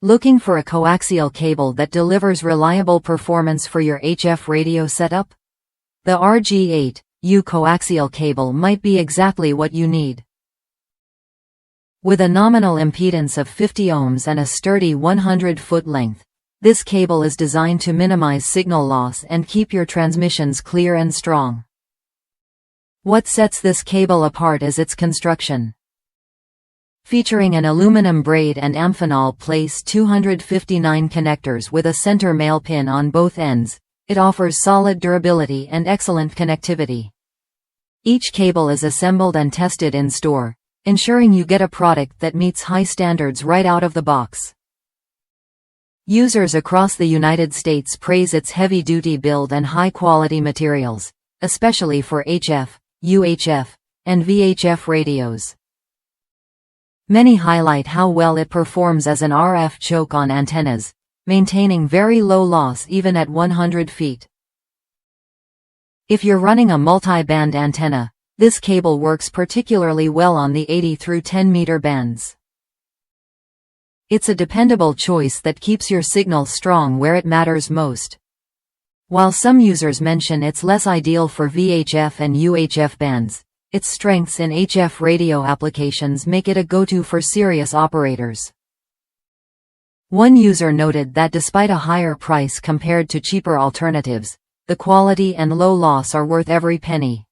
Looking for a coaxial cable that delivers reliable performance for your HF radio setup? The RG-8 coaxial cable might be exactly what you need. With a nominal impedance of 50 ohms and a sturdy 100-foot length, this cable is designed to minimize signal loss and keep your transmissions clear and strong. What sets this cable apart is its construction. Featuring an aluminum braid and Amphenol PL-259 connectors with a center male pin on both ends, it offers solid durability and excellent connectivity. Each cable is assembled and tested in store, ensuring you get a product that meets high standards right out of the box. Users across the United States praise its heavy-duty build and high-quality materials, especially for HF, UHF, and VHF radios. Many highlight how well it performs as an RF choke on antennas, maintaining very low loss even at 100 feet. If you're running a multi-band antenna, this cable works particularly well on the 80 through 10 meter bands. It's a dependable choice that keeps your signal strong where it matters most. While some users mention it's less ideal for VHF and UHF bands, its strengths in HF radio applications make it a go-to for serious operators. One user noted that despite a higher price compared to cheaper alternatives, the quality and low loss are worth every penny.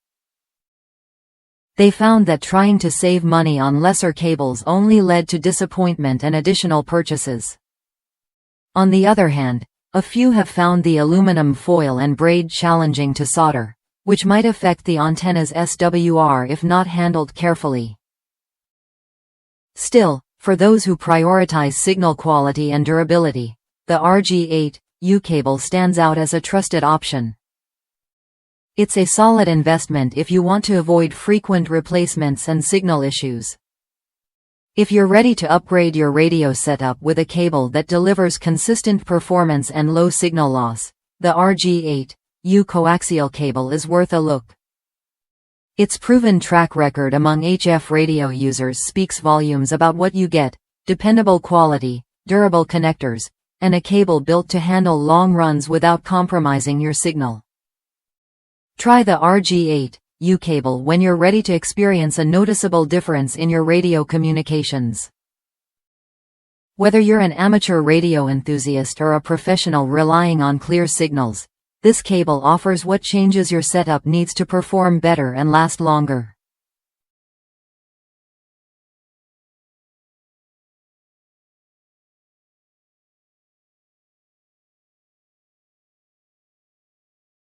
They found that trying to save money on lesser cables only led to disappointment and additional purchases. On the other hand, a few have found the aluminum foil and braid challenging to solder, which might affect the antenna's SWR if not handled carefully. Still, for those who prioritize signal quality and durability, the RG-8 cable stands out as a trusted option. It's a solid investment if you want to avoid frequent replacements and signal issues. If you're ready to upgrade your radio setup with a cable that delivers consistent performance and low signal loss, the RG-8 coaxial cable is worth a look. Its proven track record among HF radio users speaks volumes about what you get: dependable quality, durable connectors, and a cable built to handle long runs without compromising your signal. Try the RG-8 cable when you're ready to experience a noticeable difference in your radio communications. Whether you're an amateur radio enthusiast or a professional relying on clear signals, this cable offers what changes your setup needs to perform better and last longer.